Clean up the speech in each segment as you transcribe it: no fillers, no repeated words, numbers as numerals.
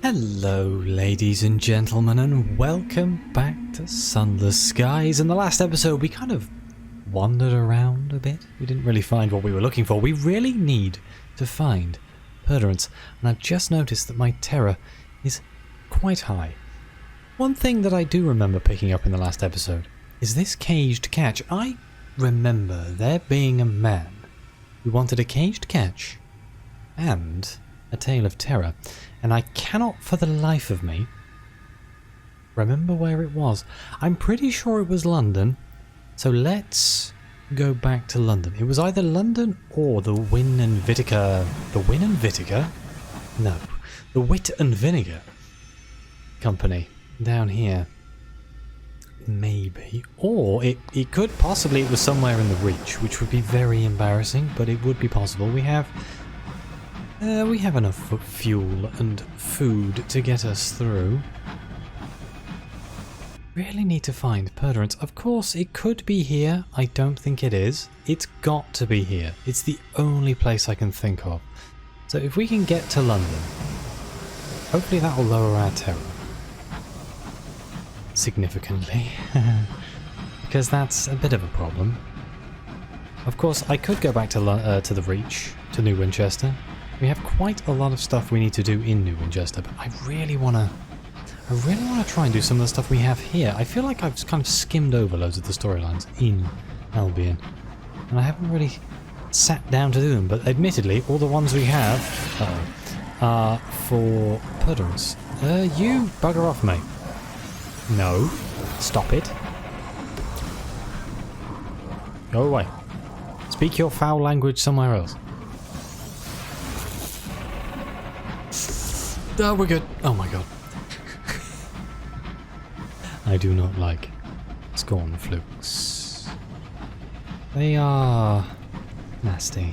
Hello ladies and gentlemen, and welcome back to Sunless Skies. In the last episode we kind of wandered around a bit. We didn't really find what we were looking for. We really need to find Perderance, and I've just noticed that my terror is quite high. One thing that I do remember picking up in the last episode is this caged catch. I remember there being a man who wanted a caged catch and a tale of terror, and I cannot for the life of me remember where it was. I'm pretty sure it was London, so let's go back to London. It was either London or the Win and Vitica. The Win and Vitica? No, the Wit and Vinegar Company down here. Maybe. Or it could possibly, it was somewhere in the Reach, which would be very embarrassing, but it would be possible. We have enough fuel and food to get us through. Really need to find Perderance. Of course, it could be here. I don't think it is. It's got to be here. It's the only place I can think of. So if we can get to London, hopefully that will lower our terror significantly. Because that's a bit of a problem. Of course, I could go back to the Reach, to New Winchester. We have quite a lot of stuff we need to do in New Winchester, but I really want to try and do some of the stuff we have here. I feel like I've kind of skimmed over loads of the storylines in Albion, and I haven't really sat down to do them, but admittedly, all the ones we have are for Perderance. You bugger off, mate. No. Stop it. Go away. Speak your foul language somewhere else. Oh, we're good. Oh my god. I do not like scorn flukes. They are nasty.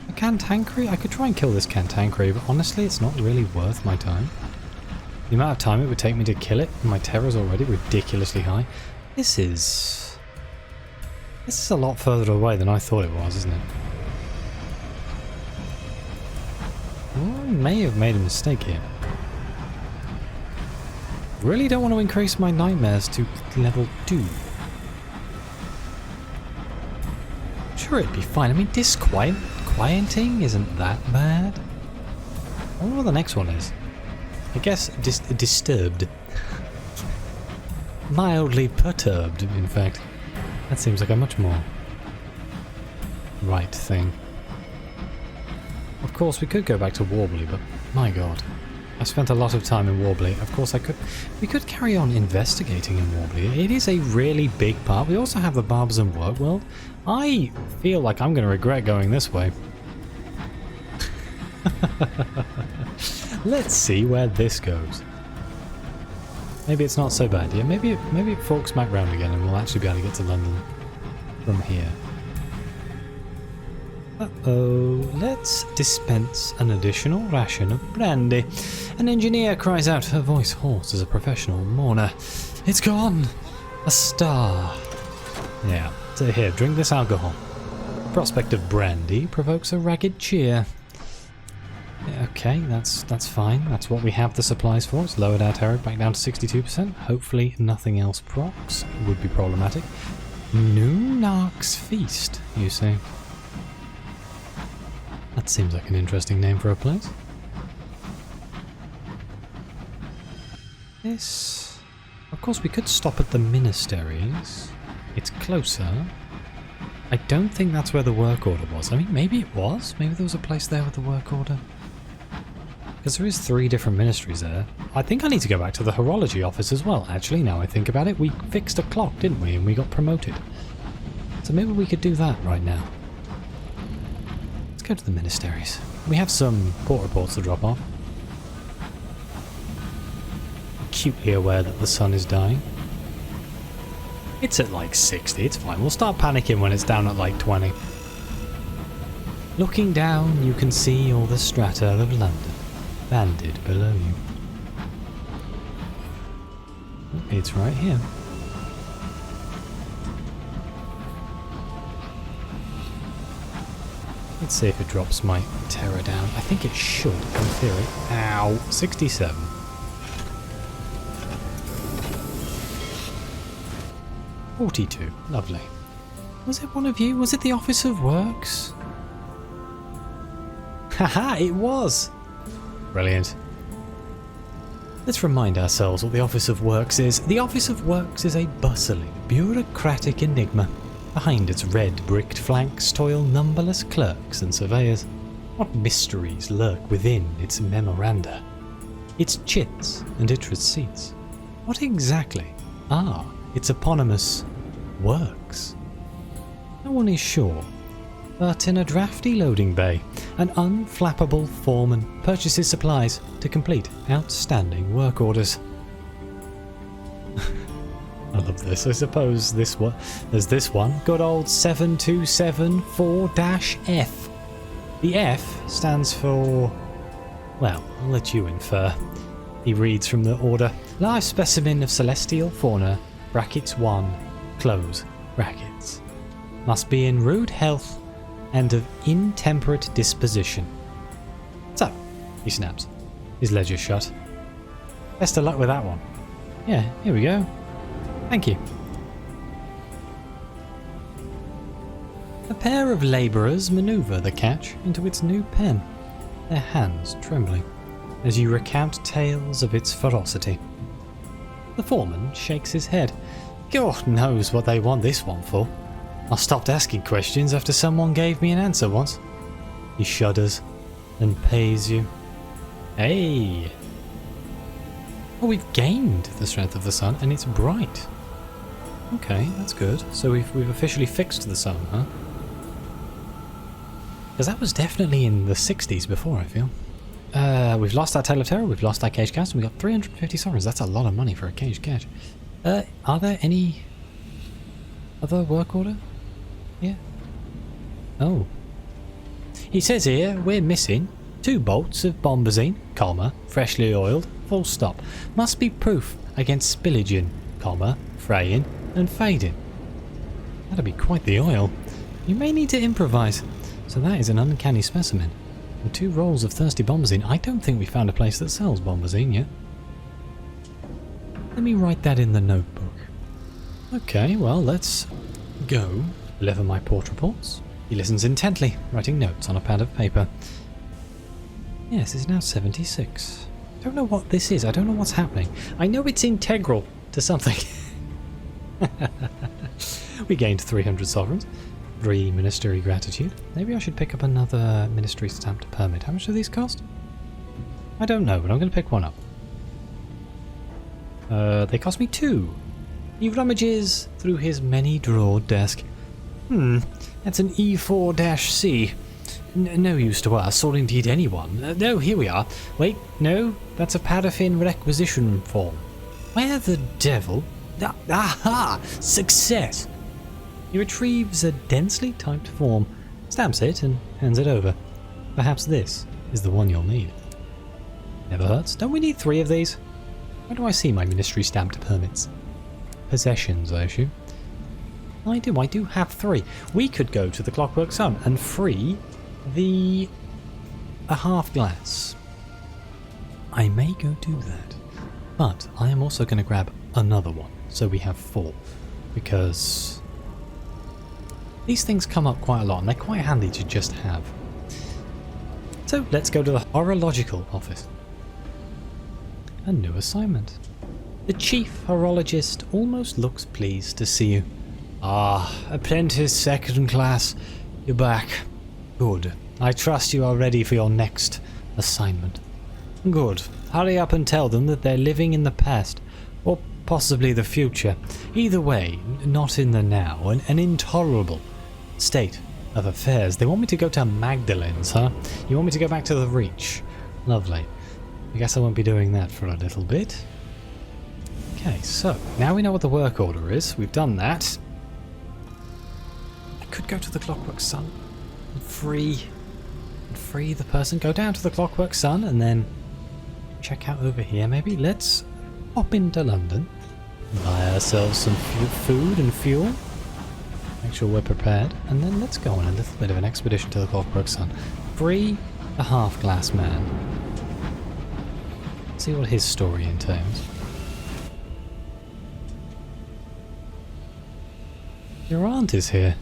A cantankerous? I could try and kill this cantankerous, but honestly it's not really worth my time. The amount of time it would take me to kill it, and my terror is already ridiculously high. This is a lot further away than I thought it was, isn't it? Well, I may have made a mistake here. Really don't want to increase my nightmares to level 2. Sure, it'd be fine. I mean, disquieting isn't that bad. I wonder what the next one is. I guess disturbed. Mildly perturbed, in fact. That seems like a much more right thing. Of course, we could go back to Warbly, but my god. I spent a lot of time in Warbly. Of course, we could carry on investigating in Warbly. It is a really big part. We also have the Barbers and Work World. I feel like I'm going to regret going this way. Let's see where this goes. Maybe it's not so bad. Yeah, maybe it forks back round again and we'll actually be able to get to London from here. Uh-oh, let's dispense an additional ration of brandy. An engineer cries out, her voice hoarse as a professional mourner. It's gone! A star! Yeah, so here, drink this alcohol. The prospect of brandy provokes a ragged cheer. Yeah, okay, that's fine. That's what we have the supplies for. It's lowered our terror back down to 62%. Hopefully nothing else procs. It would be problematic. New Nark's Feast, you see. That seems like an interesting name for a place. This... Of course, we could stop at the Ministeries. It's closer. I don't think that's where the work order was. I mean, maybe it was. Maybe there was a place there with the work order. Because there is 3 different ministries there. I think I need to go back to the Horology office as well. Actually, now I think about it, we fixed a clock, didn't we? And we got promoted. So maybe we could do that right now. Go to the Ministeries. We have some port reports to drop off. Acutely aware that the sun is dying. It's at like 60, it's fine. We'll start panicking when it's down at like 20. Looking down, you can see all the strata of London, banded below you. It's right here. Let's see if it drops my terror down. I think it should, in theory. Ow! 67. $42. Lovely. Was it one of you? Was it the Office of Works? Haha, it was! Brilliant. Let's remind ourselves what the Office of Works is. The Office of Works is a bustling, bureaucratic enigma. Behind its red-bricked flanks toil numberless clerks and surveyors. What mysteries lurk within its memoranda? Its chits and its receipts? What exactly are its eponymous works? No one is sure, but in a drafty loading bay, an unflappable foreman purchases supplies to complete outstanding work orders. I love this. I suppose this one. There's this one. Good old 7274-F. The F stands for... well, I'll let you infer. He reads from the order. Live specimen of celestial fauna, brackets 1, close brackets. Must be in rude health and of intemperate disposition. So, he snaps, his ledger shut. Best of luck with that one. Yeah, here we go. Thank you. A pair of labourers manoeuvre the catch into its new pen, their hands trembling, as you recount tales of its ferocity. The foreman shakes his head. God knows what they want this one for. I stopped asking questions after someone gave me an answer once. He shudders and pays you. Hey! Oh, we've gained the strength of the sun and it's bright. Okay, that's good. So we've officially fixed the sun, huh? Because that was definitely in the 60s before, I feel. We've lost our Tale of Terror, we've lost our Cage Cast, and we've got 350 sovereigns. That's a lot of money for a Cage Catch. Are there any other work order? Yeah. Oh. He says here, we're missing 2 bolts of bombazine, comma, freshly oiled, full stop. Must be proof against spillaging, comma, fraying and fading. That'd be quite the oil. You may need to improvise. So that is an uncanny specimen. And 2 rolls of thirsty bombazine. I don't think we found a place that sells bombazine yet. Let me write that in the notebook. Okay, well, let's go deliver my port reports. He listens intently, writing notes on a pad of paper. Yes, it's now 76. I don't know what this is. I don't know what's happening. I know it's integral to something. We gained 300 sovereigns. 3 ministry gratitude. Maybe I should pick up another ministry stamped permit. How much do these cost? I don't know, but I'm going to pick one up. They cost me 2. He rummages through his many-drawered desk. That's an E4-C. No use to us, or indeed anyone. No, here we are. Wait, no, that's a paraffin requisition form. Where the devil? Aha! Success! He retrieves a densely typed form, stamps it, and hands it over. Perhaps this is the one you'll need. Never hurts. Don't we need 3 of these? Where do I see my ministry stamped permits? Possessions, I assume. I do have 3. We could go to the Clockwork Sun and free a half glass. I may go do that, but I am also going to grab another one, so we have 4, because these things come up quite a lot and they're quite handy to just have. So let's go to the horological office. A new assignment. The chief horologist almost looks pleased to see you. Ah, apprentice second class, you're back. Good. I trust you are ready for your next assignment. Good. Hurry up and tell them that they're living in the past, or possibly the future. Either way, not in the now. An intolerable state of affairs. They want me to go to Magdalene's, huh? You want me to go back to the Reach? Lovely. I guess I won't be doing that for a little bit. Okay, so now we know what the work order is. We've done that. I could go to the Clockwork Sun and free the person. Go down to the Clockwork Sun and then check out over here maybe. Let's pop into London, buy ourselves some food and fuel, Make sure we're prepared, and then let's go on a little bit of an expedition to the Clockwork Sun. Free the half-glass man. See what his story entails. Your aunt is here.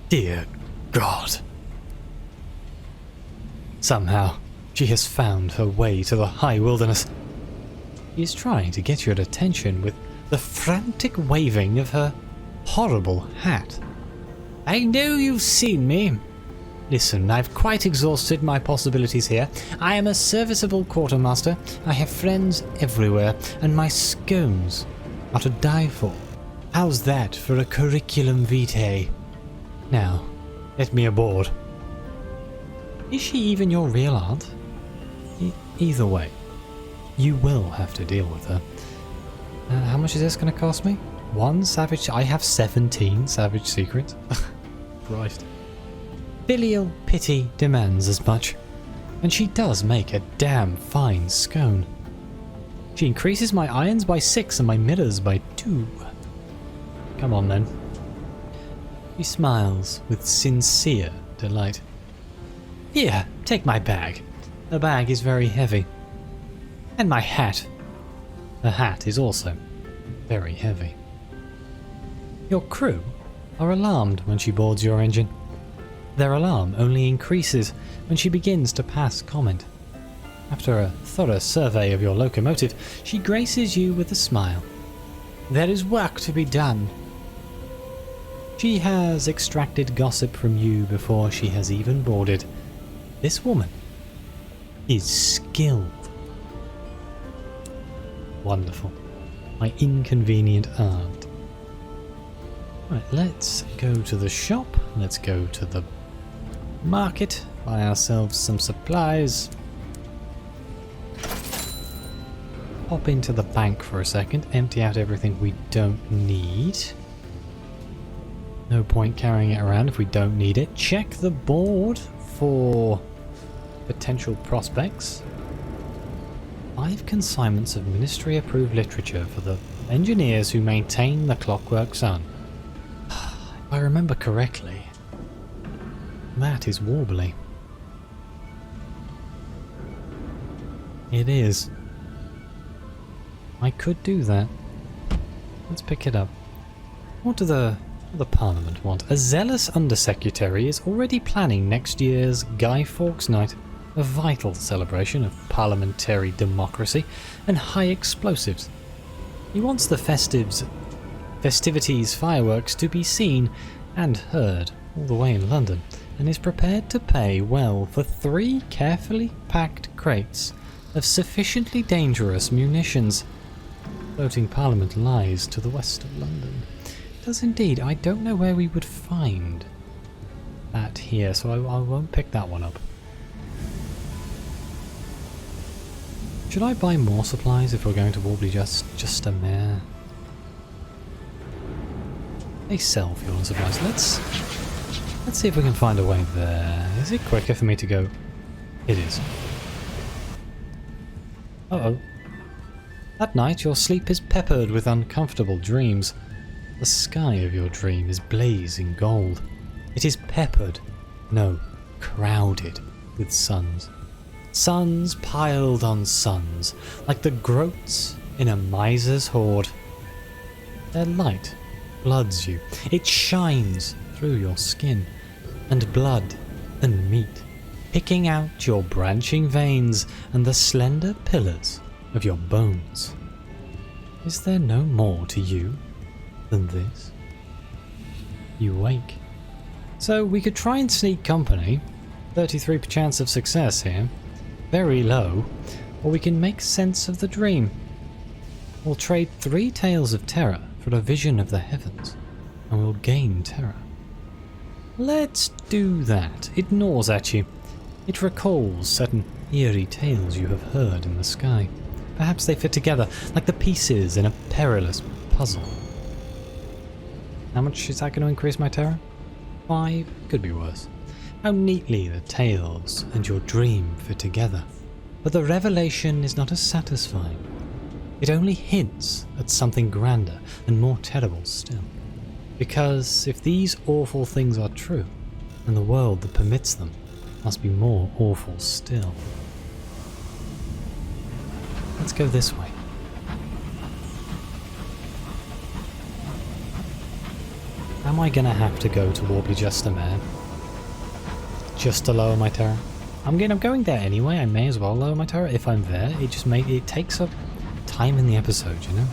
Dear God. Somehow, she has found her way to the high wilderness. She is trying to get your attention with the frantic waving of her horrible hat. I know you've seen me. Listen, I've quite exhausted my possibilities here. I am a serviceable quartermaster. I have friends everywhere, and my scones are to die for. How's that for a curriculum vitae? Now, let me aboard. Is she even your real aunt? Either way, you will have to deal with her. How much is this going to cost me? 1 savage... I have 17 savage secrets. Christ. Filial pity demands as much. And she does make a damn fine scone. She increases my irons by 6 and my mirrors by 2. Come on then. She smiles with sincere delight. Here, take my bag. The bag is very heavy. And my hat. The hat is also very heavy. Your crew are alarmed when she boards your engine. Their alarm only increases when she begins to pass comment. After a thorough survey of your locomotive, she graces you with a smile. There is work to be done. She has extracted gossip from you before she has even boarded. This woman is skilled. Wonderful. My inconvenient aunt. Right, let's go to the shop. Let's go to the market. Buy ourselves some supplies. Pop into the bank for a second. Empty out everything we don't need. No point carrying it around if we don't need it. Check the board for potential prospects. 5 consignments of ministry-approved literature for the engineers who maintain the Clockwork Sun. If I remember correctly, that is Warbly. It is. I could do that. Let's pick it up. What do the Parliament want? A zealous undersecretary is already planning next year's Guy Fawkes Night, a vital celebration of parliamentary democracy and high explosives. He wants the festivities fireworks to be seen and heard all the way in London, and is prepared to pay well for 3 carefully packed crates of sufficiently dangerous munitions. Floating Parliament lies to the west of London. It does indeed. I don't know where we would find that here, so I won't pick that one up. Should I buy more supplies if we're going to Warbly just a mare? They sell fuel and supplies. Let's see if we can find a way there. Is it quicker for me to go? It is. Uh-oh. At night your sleep is peppered with uncomfortable dreams. The sky of your dream is blazing gold. It is peppered, no, crowded with suns. Suns piled on suns, like the groats in a miser's hoard. Their light floods you. It shines through your skin, and blood and meat, picking out your branching veins and the slender pillars of your bones. Is there no more to you than this? You wake. So we could try and sneak company. 33% chance of success here. Very low. Or we can make sense of the dream. We'll trade 3 tales of terror for a vision of the heavens, and we'll gain terror. Let's do that. It gnaws at you. It recalls certain eerie tales you have heard in the sky. Perhaps they fit together like the pieces in a perilous puzzle. How much is that going to increase my terror? 5? Could be worse. How neatly the tales and your dream fit together. But the revelation is not as satisfying. It only hints at something grander and more terrible still. Because if these awful things are true, then the world that permits them must be more awful still. Let's go this way. Am I gonna have to go to Warbly just a minute? Just to lower my terror? I'm going there anyway. I may as well lower my terror if I'm there. It takes up time in the episode, you know?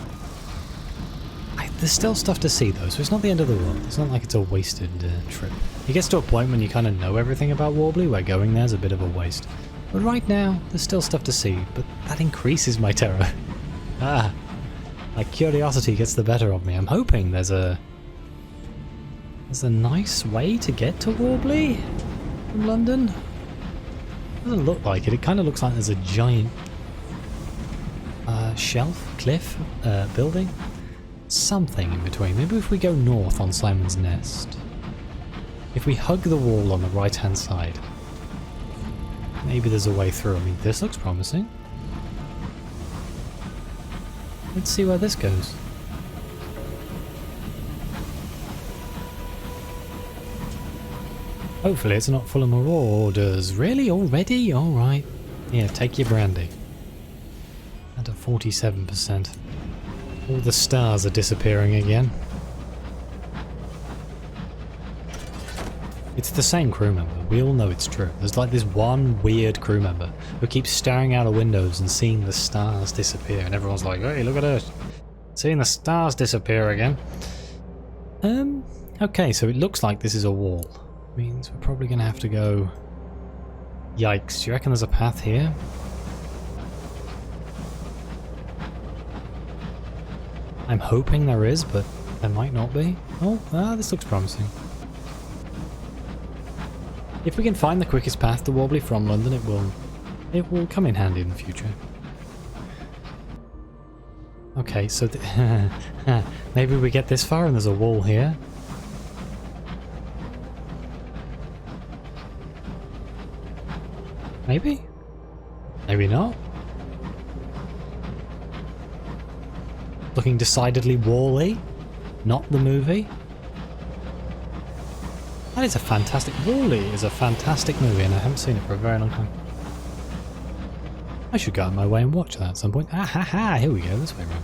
There's still stuff to see though, so it's not the end of the world. It's not like it's a wasted trip. It gets to a point when you kind of know everything about Warbly where going there's a bit of a waste. But right now, there's still stuff to see, but that increases my terror. My curiosity gets the better of me. I'm hoping there's a nice way to get to Warbly from London. Doesn't look like it. It kind of looks like there's a giant cliff, building. Something in between. Maybe if we go north on Simon's Nest. If we hug the wall on the right hand side. Maybe there's a way through. I mean, this looks promising. Let's see where this goes. Hopefully it's not full of marauders. Really? Already? Alright. Yeah, take your brandy. And at 47%. All the stars are disappearing again. It's the same crew member. We all know it's true. There's like this one weird crew member who keeps staring out of windows and seeing the stars disappear. And everyone's like, hey, look at us. Seeing the stars disappear again. Okay, so it looks like this is a wall. Means we're probably going to have to go... Yikes. Do you reckon there's a path here? I'm hoping there is, but there might not be. Oh, this looks promising. If we can find the quickest path to Warbly from London, it will come in handy in the future. Okay, so maybe we get this far and there's a wall here. Maybe? Maybe not. Looking decidedly Wall-y, not the movie. That is a fantastic... Wall-E is a fantastic movie and I haven't seen it for a very long time. I should go out of my way and watch that at some point. Ah ha ha, here we go, this way around.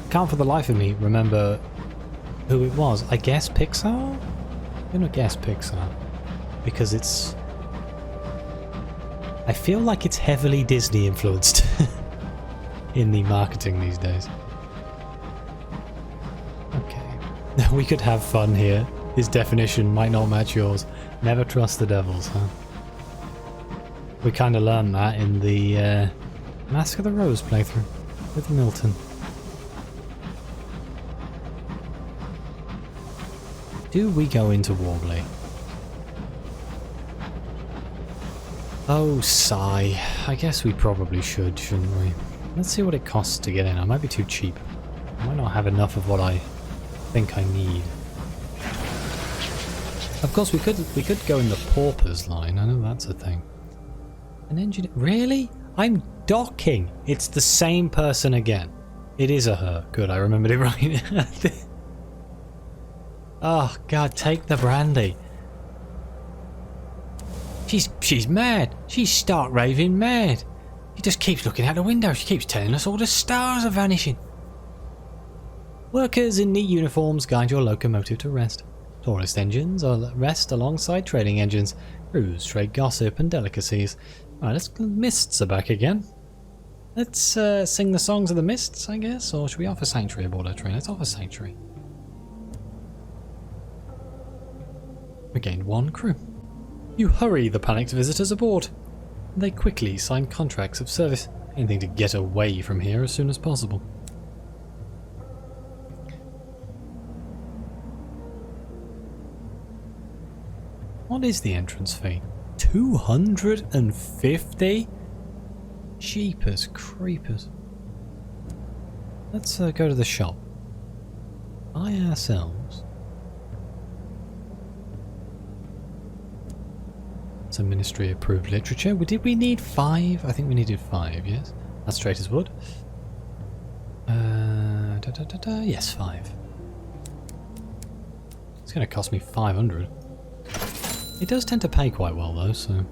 Can't for the life of me remember who it was. I guess Pixar? I'm gonna guess Pixar. Because it's... I feel like it's heavily Disney influenced in the marketing these days. Okay. We could have fun here. His definition might not match yours. Never trust the devils, huh? We kind of learned that in the Mask of the Rose playthrough with Milton. Do we go into Warbly? Oh, sigh. I guess we probably should, shouldn't we? Let's see what it costs to get in. I might be too cheap. I might not have enough of what I think I need. Of course, we could go in the paupers line. I know that's a thing. An engineer? Really? I'm docking. It's the same person again. It is a her. Good, I remembered it right. Oh God, take the brandy. She's mad. She's stark raving mad. She just keeps looking out the window. She keeps telling us all the stars are vanishing. Workers in neat uniforms guide your locomotive to rest. Tourist engines rest alongside trading engines. Crews trade gossip and delicacies. Alright, mists are back again. Let's sing the songs of the mists, I guess, or should we offer Sanctuary aboard our train? Let's offer Sanctuary. We gained one crew. You hurry the panicked visitors aboard. They quickly sign contracts of service, anything to get away from here as soon as possible. What is the entrance fee? 250? Jeepers creepers. Let's go to the shop. Buy ourselves some ministry approved literature. Did we need 5? I think we needed 5, yes. That's straight as wood. Yes, 5. It's going to cost me 500. It does tend to pay quite well though, so...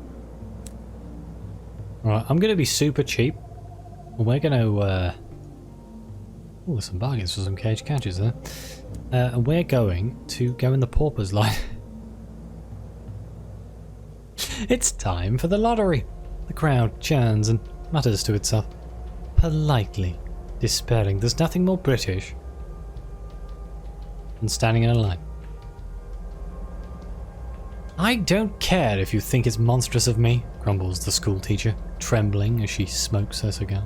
Alright, I'm going to be super cheap. We're going to... Oh, there's some bargains for some cage catches there. And we're going to go in the paupers line. It's time for the lottery. The crowd churns and mutters to itself, politely despairing. There's nothing more British than standing in a line. I don't care if you think it's monstrous of me, grumbles the school teacher, trembling as she smokes her cigar.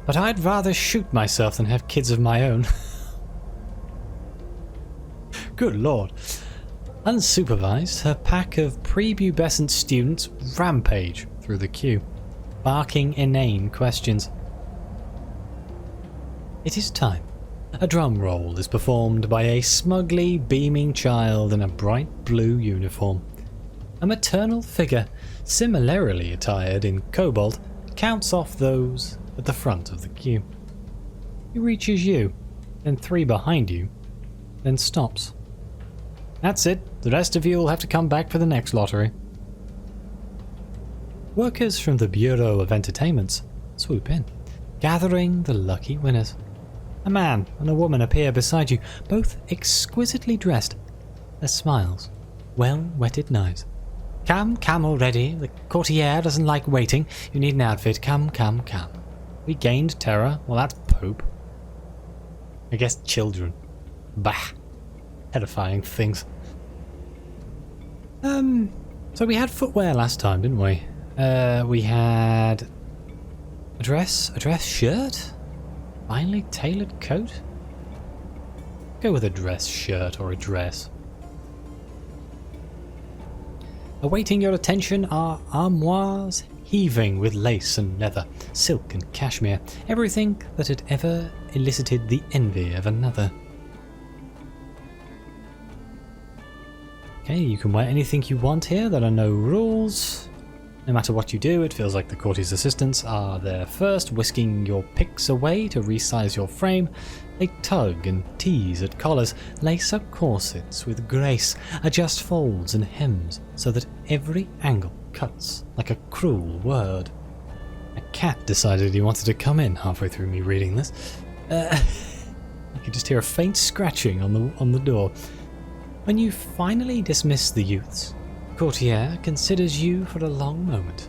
But I'd rather shoot myself than have kids of my own. Good lord. Unsupervised, her pack of prepubescent students rampage through the queue, barking inane questions. It is time. A drum roll is performed by a smugly beaming child in a bright blue uniform. A maternal figure, similarly attired in cobalt, counts off those at the front of the queue. He reaches you, then 3 behind you, then stops. That's it. The rest of you will have to come back for the next lottery. Workers from the Bureau of Entertainments swoop in, gathering the lucky winners. A man and a woman appear beside you, both exquisitely dressed. Their smiles, well-whetted knives. Come already. The courtier doesn't like waiting. You need an outfit. Come. We gained terror. Well, that's poop. I guess children. Bah. Terrifying things. So we had footwear last time, didn't we? We had a dress shirt? Finely tailored coat? Go with a dress shirt or a dress. Awaiting your attention are armoires heaving with lace and leather, silk and cashmere, everything that had ever elicited the envy of another. Okay, you can wear anything you want here, there are no rules. No matter what you do, it feels like the courtier's assistants are there first, whisking your picks away to resize your frame. They tug and tease at collars, lace up corsets with grace, adjust folds and hems so that every angle cuts like a cruel word. A cat decided he wanted to come in halfway through me reading this. You can just hear a faint scratching on the door. When you finally dismiss the youths, Courtier considers you for a long moment.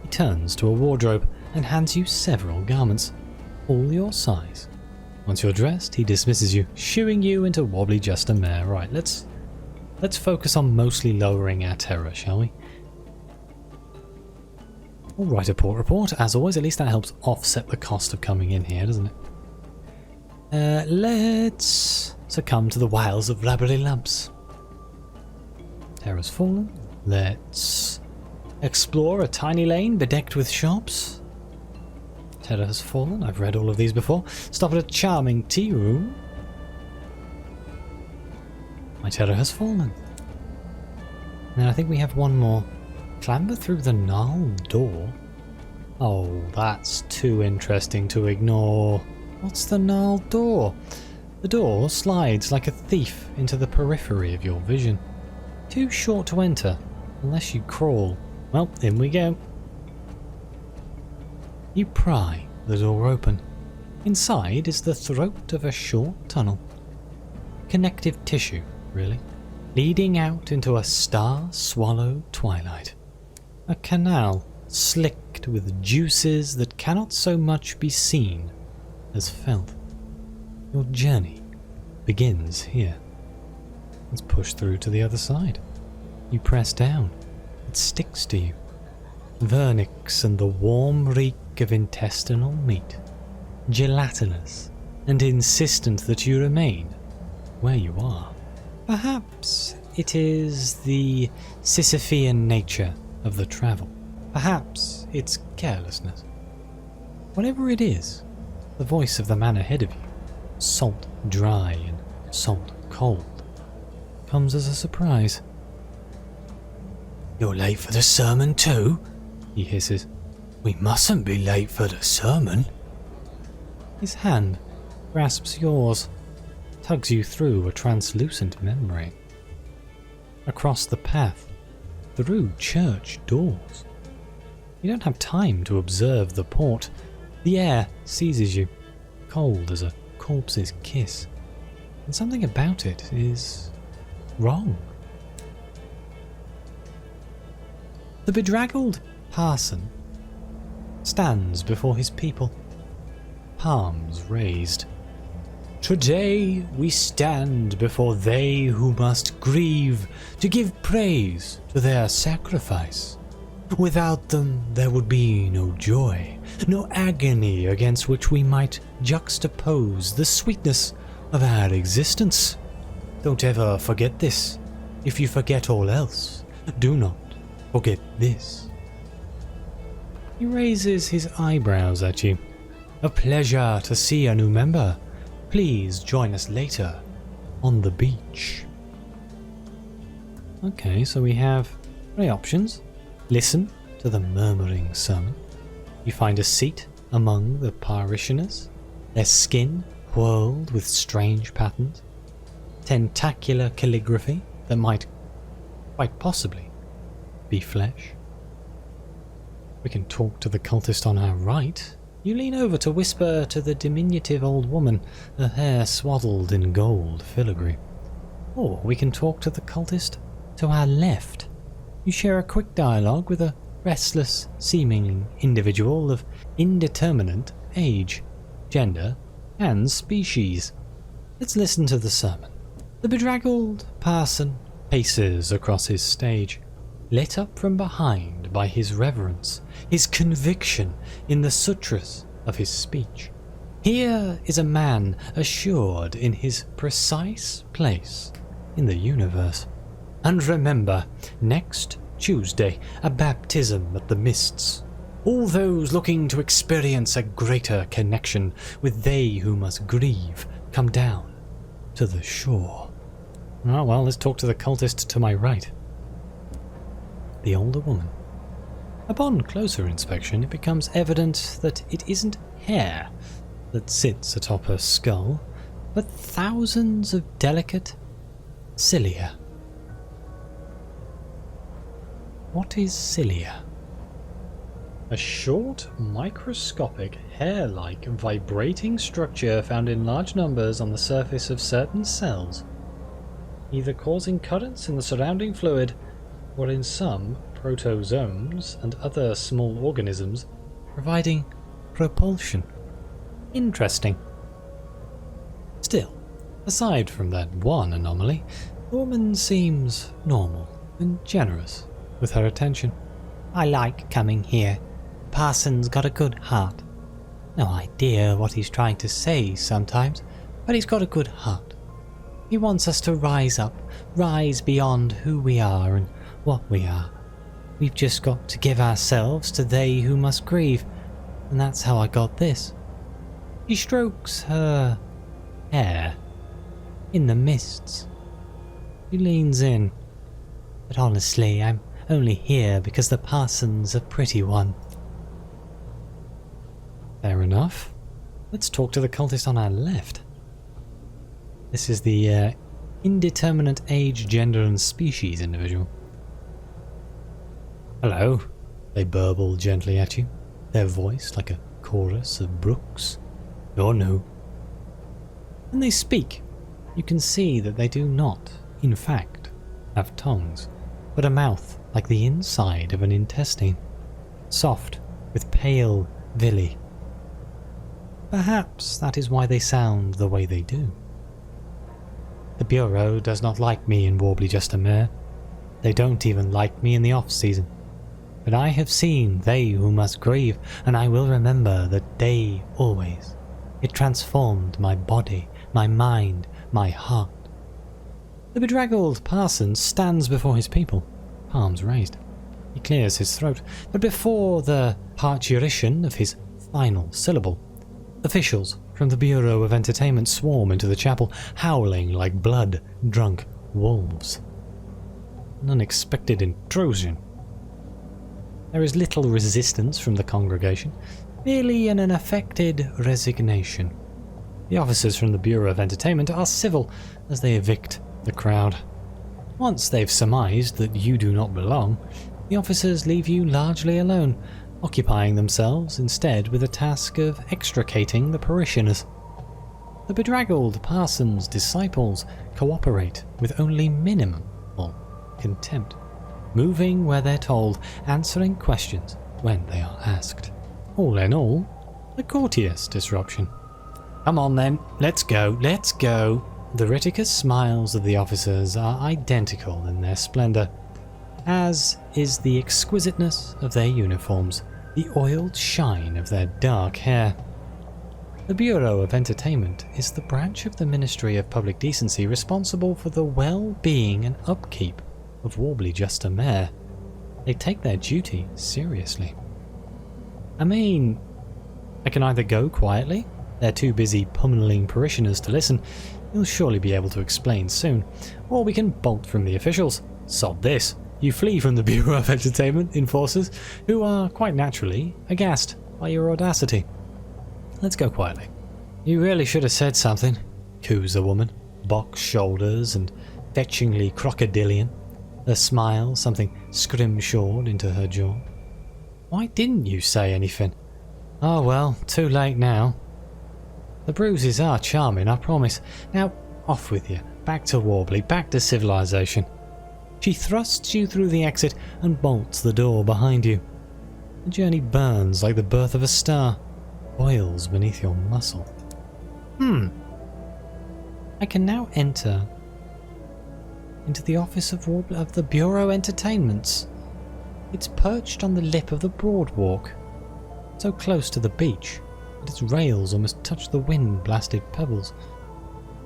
He turns to a wardrobe and hands you several garments, all your size. Once you're dressed, he dismisses you, shooing you into wobbly just a mare. Right, let's focus on mostly lowering our terror, shall we? We'll write a port report, as always. At least that helps offset the cost of coming in here, doesn't it? Let's succumb to the wiles of rubbery lumps. Terror's fallen. Let's explore a tiny lane bedecked with shops. Terror has fallen. I've read all of these before. Stop at a charming tea room. My terror has fallen. Now I think we have one more. Clamber through the gnarled door. Oh, that's too interesting to ignore. What's the gnarled door? The door slides like a thief into the periphery of your vision. Too short to enter, unless you crawl. Well, in we go. You pry the door open. Inside is the throat of a short tunnel. Connective tissue, really, leading out into a star-swallowed twilight. A canal slicked with juices that cannot so much be seen as felt. Your journey begins here. Let's push through to the other side. You press down. It sticks to you. Vernix and the warm reek of intestinal meat. Gelatinous and insistent that you remain where you are. Perhaps it is the Sisyphean nature of the travel. Perhaps it's carelessness. Whatever it is, the voice of the man ahead of you, salt dry and salt cold, comes as a surprise. You're late for the sermon too? He hisses. We mustn't be late for the sermon. His hand grasps yours, tugs you through a translucent membrane. Across the path, through church doors. You don't have time to observe the port. The air seizes you, cold as a corpse's kiss. And something about it is wrong. The bedraggled parson stands before his people, palms raised. Today we stand before they who must grieve to give praise to their sacrifice. Without them there would be no joy, no agony against which we might juxtapose the sweetness of our existence. Don't ever forget this. If you forget all else, do not forget this. He raises his eyebrows at you. A pleasure to see a new member. Please join us later on the beach. Okay, so we have 3 options. Listen to the murmuring sermon. You find a seat among the parishioners, their skin whirled with strange patterns, tentacular calligraphy that might quite possibly be flesh. We can talk to the cultist on our right. You lean over to whisper to the diminutive old woman, her hair swaddled in gold filigree. Or we can talk to the cultist to our left. You share a quick dialogue with a restless-seeming individual of indeterminate age, gender, and species. Let's listen to the sermon. The bedraggled parson paces across his stage, lit up from behind by his reverence, his conviction in the sutras of his speech. Here is a man assured in his precise place in the universe. And remember, next Tuesday, a baptism at the mists. All those looking to experience a greater connection with they who must grieve come down to the shore. Oh well, let's talk to the cultist to my right. The older woman. Upon closer inspection, it becomes evident that it isn't hair that sits atop her skull, but thousands of delicate cilia. What is cilia? A short, microscopic, hair-like, vibrating structure found in large numbers on the surface of certain cells, either causing currents in the surrounding fluid or in some protozoans and other small organisms, providing propulsion. Interesting. Still, aside from that one anomaly, the woman seems normal and generous with her attention. I like coming here. Parson's got a good heart. No idea what he's trying to say sometimes, but he's got a good heart. He wants us to rise up, rise beyond who we are and what we are. We've just got to give ourselves to they who must grieve, and that's how I got this. He strokes her hair in the mists. He leans in. But honestly, I'm only here because the parson's a pretty one. Fair enough. Let's talk to the cultist on our left. This is the indeterminate age, gender and species individual. Hello, they burble gently at you, their voice like a chorus of brooks. You're new. When they speak, you can see that they do not, in fact, have tongues, but a mouth like the inside of an intestine, soft with pale villi. Perhaps that is why they sound the way they do. The Bureau does not like me in Warbly just a mare. They don't even like me in the off-season. But I have seen they who must grieve, and I will remember that day always. It transformed my body, my mind, my heart. The bedraggled parson stands before his people, palms raised. He clears his throat, but before the parturition of his final syllable, officials from the Bureau of Entertainment swarm into the chapel, howling like blood-drunk wolves. An unexpected intrusion. There is little resistance from the congregation, merely an unaffected resignation. The officers from the Bureau of Entertainment are civil as they evict the crowd. Once they've surmised that you do not belong, the officers leave you largely alone, occupying themselves instead with the task of extricating the parishioners. The bedraggled parson's disciples cooperate with only minimal contempt, moving where they're told, answering questions when they are asked. All in all, a courteous disruption. Come on then, let's go, let's go. The reticulous smiles of the officers are identical in their splendour, as is the exquisiteness of their uniforms, the oiled shine of their dark hair. The Bureau of Entertainment is the branch of the Ministry of Public Decency responsible for the well-being and upkeep of Warbly Just a Mayor. They take their duty seriously. I mean, I can either go quietly, they're too busy pummeling parishioners to listen, you'll surely be able to explain soon, or we can bolt from the officials. Sod this. You flee from the Bureau of Entertainment enforcers, who are, quite naturally, aghast by your audacity. Let's go quietly. You really should have said something, coos the woman, box shoulders and fetchingly crocodilian, her smile something scrimshawed into her jaw. Why didn't you say anything? Oh well, too late now. The bruises are charming, I promise. Now, off with you. Back to Warbly, back to civilization. She thrusts you through the exit and bolts the door behind you. The journey burns like the birth of a star, boils beneath your muscle. I can now enter into the office of the Bureau Entertainments. It's perched on the lip of the Broadwalk, so close to the beach that its rails almost touch the wind-blasted pebbles.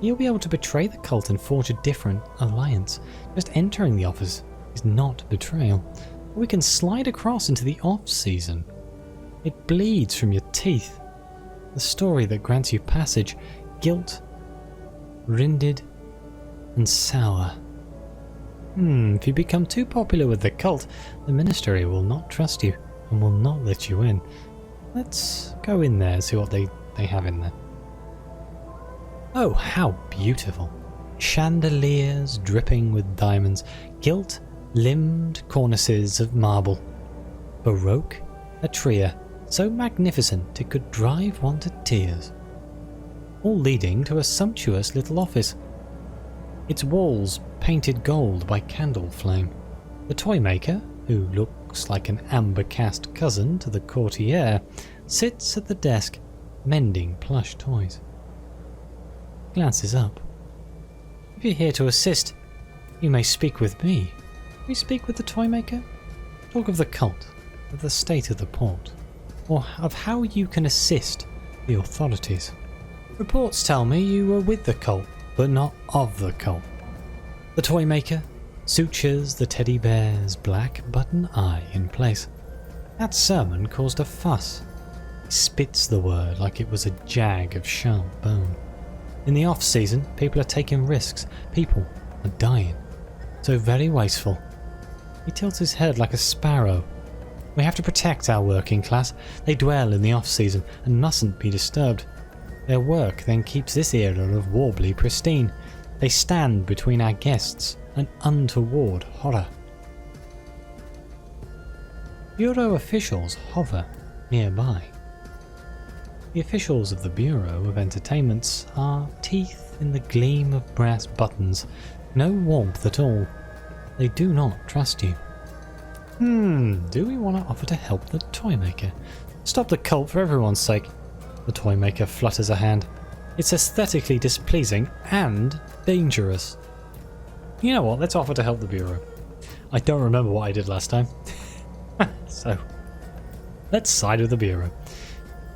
You'll be able to betray the cult and forge a different alliance. Just entering the office is not betrayal. We can slide across into the off-season. It bleeds from your teeth. The story that grants you passage, guilt, rinded, and sour. If you become too popular with the cult, the ministry will not trust you and will not let you in. Let's go in there and see what they have in there. Oh, how beautiful. Chandeliers dripping with diamonds, gilt-limbed cornices of marble. Baroque atria, so magnificent it could drive one to tears. All leading to a sumptuous little office. Its walls painted gold by candle flame. The toy maker, who looks like an amber-cast cousin to the courtier, sits at the desk, mending plush toys. Glances up. If you're here to assist, you may speak with me. We speak with the toy maker? Talk of the cult, of the state of the port, or of how you can assist the authorities. Reports tell me you were with the cult, but not of the cult. The toy maker sutures the teddy bear's black button eye in place. That sermon caused a fuss. He spits the word like it was a jag of sharp bone. In the off-season, people are taking risks. People are dying. So very wasteful. He tilts his head like a sparrow. We have to protect our working class. They dwell in the off-season and mustn't be disturbed. Their work then keeps this era of Warbly pristine. They stand between our guests and untoward horror. Bureau officials hover nearby. The officials of the Bureau of Entertainments are teeth in the gleam of brass buttons, no warmth at all. They do not trust you. Do we want to offer to help the toy maker? Stop the cult for everyone's sake. The toy maker flutters a hand. It's aesthetically displeasing and dangerous. You know what, let's offer to help the Bureau. I don't remember what I did last time. So, let's side with the Bureau.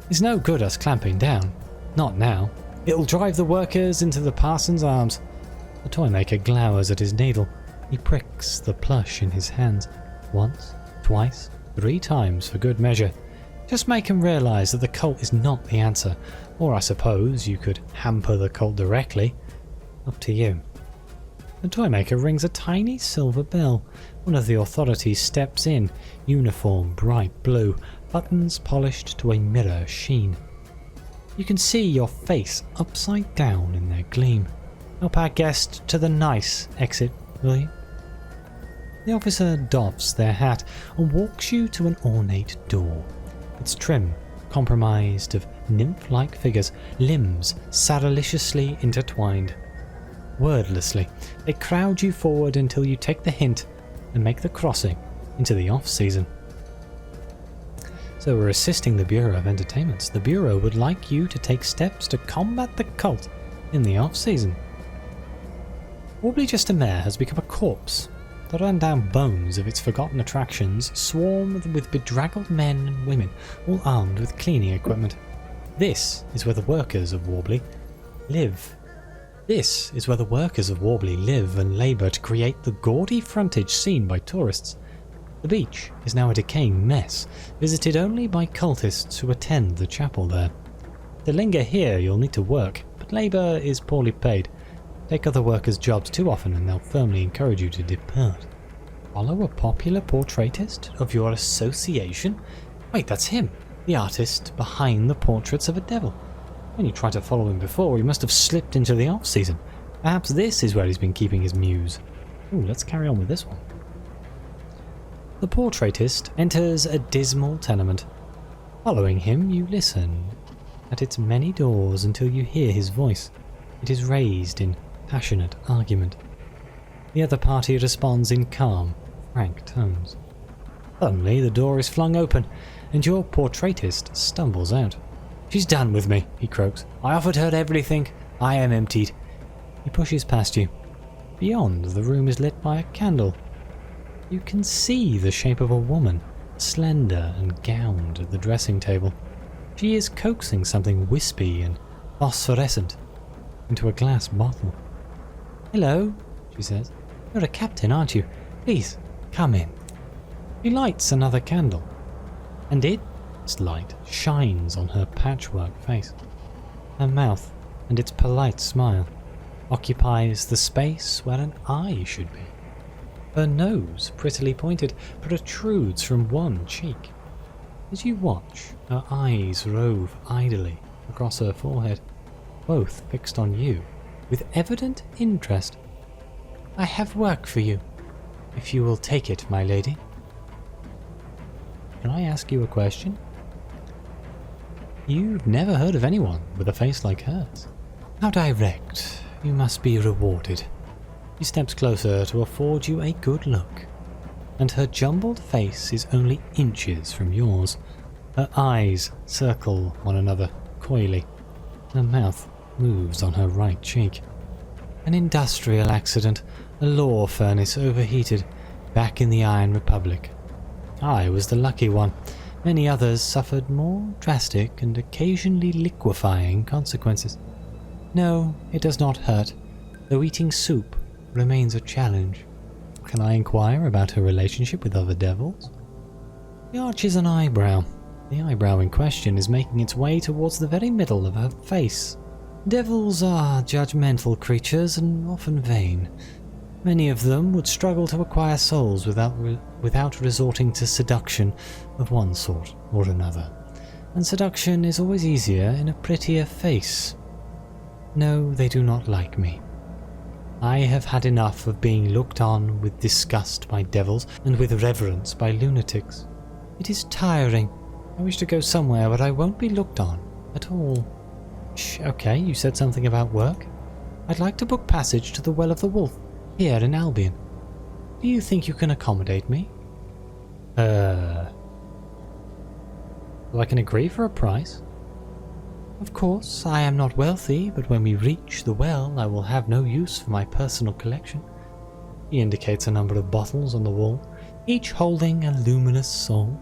It's no good us clamping down. Not now. It'll drive the workers into the parson's arms. The toy maker glowers at his needle. He pricks the plush in his hands. Once, twice, 3 times for good measure. Just make him realise that the cult is not the answer. Or I suppose you could hamper the cult directly. Up to you. The toymaker rings a tiny silver bell. One of the authorities steps in, uniform bright blue, buttons polished to a mirror sheen. You can see your face upside down in their gleam. Help our guest to the nice exit, will you? The officer doffs their hat and walks you to an ornate door. It's trim, compromised of nymph-like figures, limbs sacrilegiously intertwined. Wordlessly, they crowd you forward until you take the hint and make the crossing into the off-season. So we're assisting the Bureau of Entertainments. The Bureau would like you to take steps to combat the cult in the off-season. Warbly Just a Mare has become a corpse. The run-down bones of its forgotten attractions swarm with bedraggled men and women, all armed with cleaning equipment. This is where the workers of Warbly live. This is where the workers of Warbly live and labour to create the gaudy frontage seen by tourists. The beach is now a decaying mess, visited only by cultists who attend the chapel there. To linger here, you'll need to work, but labour is poorly paid. Take other workers' jobs too often and they'll firmly encourage you to depart. Follow a popular portraitist of your association? Wait, that's him, the artist behind the portraits of a devil. When you tried to follow him before, he must have slipped into the off-season. Perhaps this is where he's been keeping his muse. Ooh, let's carry on with this one. The portraitist enters a dismal tenement. Following him, you listen at its many doors until you hear his voice. It is raised in passionate argument. The other party responds in calm, frank tones. Suddenly, the door is flung open, and your portraitist stumbles out. "She's done with me," he croaks. "I offered her everything. I am emptied." He pushes past you. Beyond, the room is lit by a candle. You can see the shape of a woman, slender and gowned at the dressing table. She is coaxing something wispy and phosphorescent into a glass bottle. "Hello," she says. "You're a captain, aren't you? Please, come in." She lights another candle, and its light shines on her patchwork face. Her mouth and its polite smile occupies the space where an eye should be. Her nose, prettily pointed, protrudes from one cheek. As you watch, her eyes rove idly across her forehead, both fixed on you with evident interest. "I have work for you, if you will take it, my lady." Can I ask you a question? You've never heard of anyone with a face like hers. How direct. You must be rewarded. She steps closer to afford you a good look, and her jumbled face is only inches from yours. Her eyes circle one another coyly. Her mouth moves on her right cheek. An industrial accident, a law furnace overheated, back in the Iron Republic. I was the lucky one. Many others suffered more drastic and occasionally liquefying consequences. No, it does not hurt, though eating soup remains a challenge. Can I inquire about her relationship with other devils? She arches an eyebrow. The eyebrow in question is making its way towards the very middle of her face. Devils are judgmental creatures and often vain. Many of them would struggle to acquire souls without resorting to seduction of one sort or another. And seduction is always easier in a prettier face. No, they do not like me. I have had enough of being looked on with disgust by devils and with reverence by lunatics. It is tiring. I wish to go somewhere where I won't be looked on at all. Shh, okay, you said something about work. I'd like to book passage to the Well of the Wolf, here in Albion. Do you think you can accommodate me? Well, I can agree for a price. Of course, I am not wealthy, but when we reach the well, I will have no use for my personal collection. He indicates a number of bottles on the wall, each holding a luminous soul.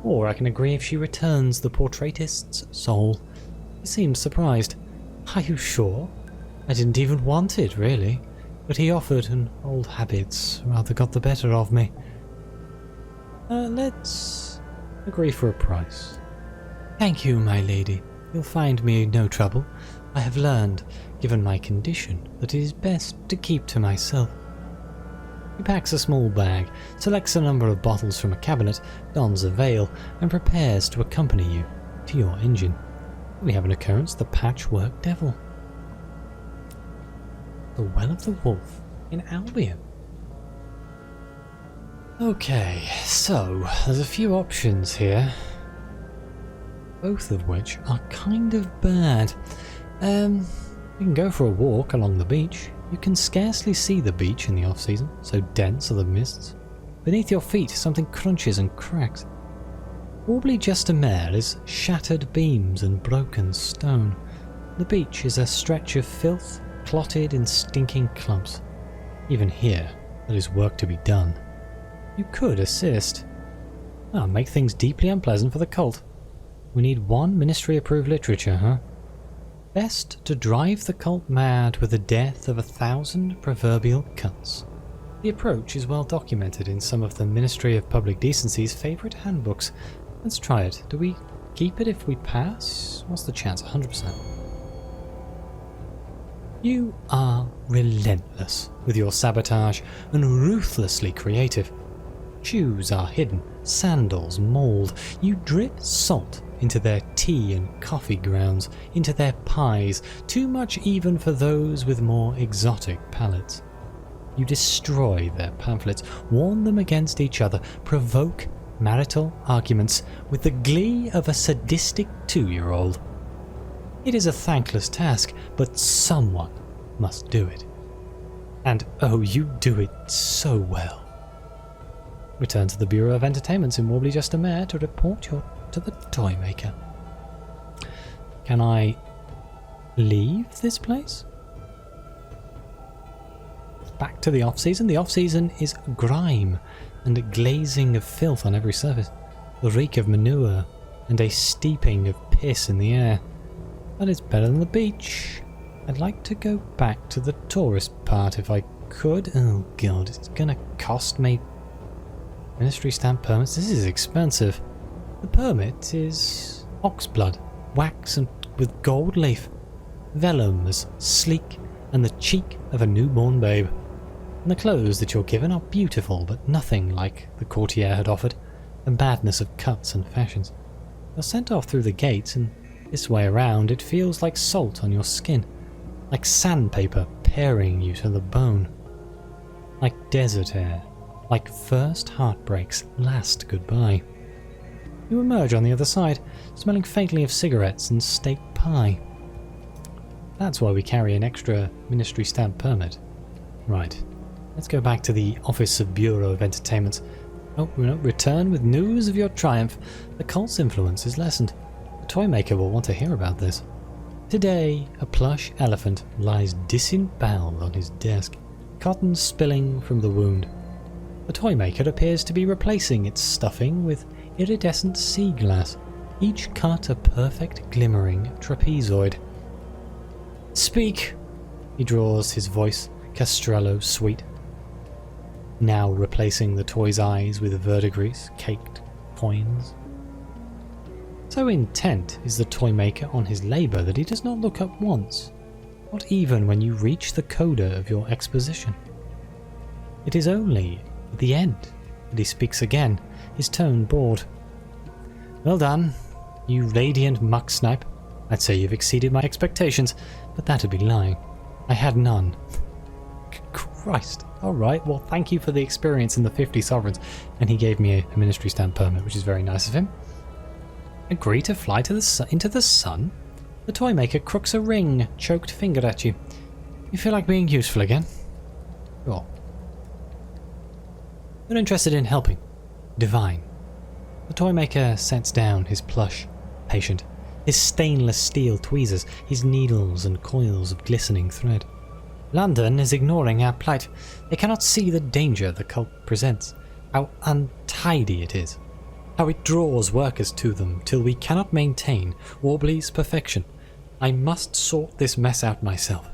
Or I can agree if she returns the portraitist's soul. He seems surprised. Are you sure? I didn't even want it, really. But he offered, and old habits rather got the better of me. Let's agree for a price. Thank you, my lady. You'll find me no trouble. I have learned, given my condition, that it is best to keep to myself. He packs a small bag, selects a number of bottles from a cabinet, dons a veil, and prepares to accompany you to your engine. We have an occurrence, the Patchwork Devil. The Well of the Wolf in Albion. Okay, so there's a few options here, both of which are kind of bad. You can go for a walk along the beach. You can scarcely see the beach in the off-season, so dense are the mists. Beneath your feet, something crunches and cracks. Warbly just a mare is shattered beams and broken stone. The beach is a stretch of filth, clotted in stinking clumps. Even here, there is work to be done. You could assist. Make things deeply unpleasant for the cult. We need one ministry-approved literature, huh? Best to drive the cult mad with the death of 1,000 proverbial cunts. The approach is well documented in some of the Ministry of Public Decency's favourite handbooks. Let's try it. Do we keep it if we pass? What's the chance? 100%. You are relentless with your sabotage and ruthlessly creative. Shoes are hidden, sandals mauled. You drip salt into their tea and coffee grounds, into their pies, too much even for those with more exotic palates. You destroy their pamphlets, warn them against each other, provoke marital arguments with the glee of a sadistic 2-year-old. It is a thankless task, but someone must do it. And oh, you do it so well. Return to the Bureau of Entertainments in Warbly Just a Mare to report to the toy maker. Can I leave this place? Back to the off-season. The off-season is grime and a glazing of filth on every surface, the reek of manure and a steeping of piss in the air. But it's better than the beach. I'd like to go back to the tourist part if I could. Oh god, it's gonna cost me. Ministry stamp permits. This is expensive. The permit is oxblood, wax and with gold leaf, vellum as sleek and the cheek of a newborn babe. And the clothes that you're given are beautiful, but nothing like the courtier had offered, the madness of cuts and fashions. You're sent off through the gates, and this way around it feels like salt on your skin, like sandpaper paring you to the bone, like desert air, like first heartbreak's last goodbye. You emerge on the other side, smelling faintly of cigarettes and steak pie. That's why we carry an extra ministry stamp permit. Right, let's go back to the Office of Bureau of Entertainments. Oh, return with news of your triumph. The cult's influence is lessened. The toy maker will want to hear about this. Today, a plush elephant lies disemboweled on his desk, cotton spilling from the wound. The toy maker appears to be replacing its stuffing with iridescent sea glass, each cut a perfect glimmering trapezoid. Speak! He draws his voice, Castrello sweet, now replacing the toy's eyes with verdigris, caked coins. So intent is the toy maker on his labour that he does not look up once, not even when you reach the coda of your exposition. It is only at the end that he speaks again, his tone bored. Well done, you radiant muck snipe. I'd say you've exceeded my expectations, but that'd be lying. I had none. Christ. Alright, well thank you for the experience in the 50 sovereigns. And he gave me a ministry stamp permit, which is very nice of him. Agree to fly to into the sun? The toy maker crooks a ring, choked finger at you. You feel like being useful again? Sure. You're interested in helping. Divine. The toy maker sets down his plush, patient, his stainless steel tweezers, his needles and coils of glistening thread. London is ignoring our plight. They cannot see the danger the cult presents, how untidy it is, how it draws workers to them till we cannot maintain Warbly's perfection. I must sort this mess out myself.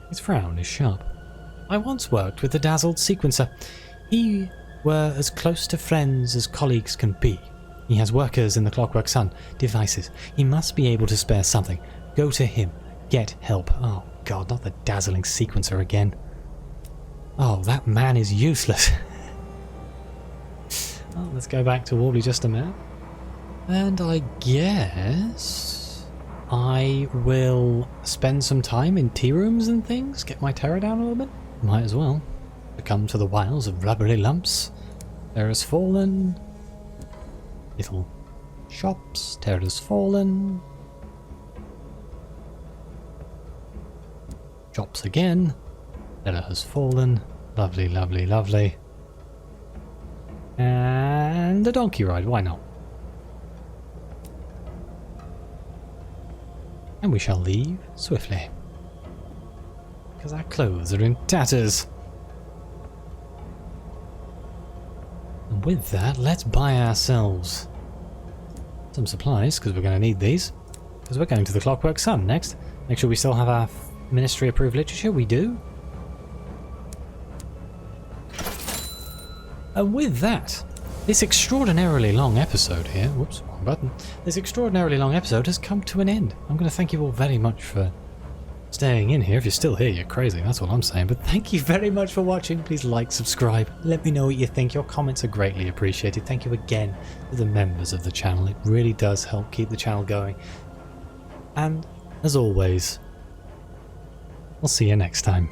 His frown is sharp. I once worked with the dazzled sequencer. He were as close to friends as colleagues can be. He has workers in the Clockwork Sun, devices. He must be able to spare something. Go to him. Get help. Oh god, not the dazzling sequencer again. Oh, that man is useless. Well, let's go back to Warbly just a minute. And I guess I will spend some time in tea rooms and things, get my terror down a little bit. Might as well. Come to the wilds of rubbery lumps. Terror has fallen. Little shops. Terror has fallen. Shops again. Terror has fallen. Lovely, lovely, lovely. And a donkey ride, why not? And we shall leave swiftly. Because our clothes are in tatters. And with that, let's buy ourselves some supplies, because we're going to need these. Because we're going to the Clockwork Sun next. Make sure we still have our Ministry approved literature, we do. And with that, this extraordinarily long episode here, whoops, wrong button. This extraordinarily long episode has come to an end. I'm going to thank you all very much for staying in here. If you're still here, you're crazy, that's all I'm saying. But thank you very much for watching. Please like, subscribe, let me know what you think. Your comments are greatly appreciated. Thank you again to the members of the channel. It really does help keep the channel going. And as always, I'll see you next time.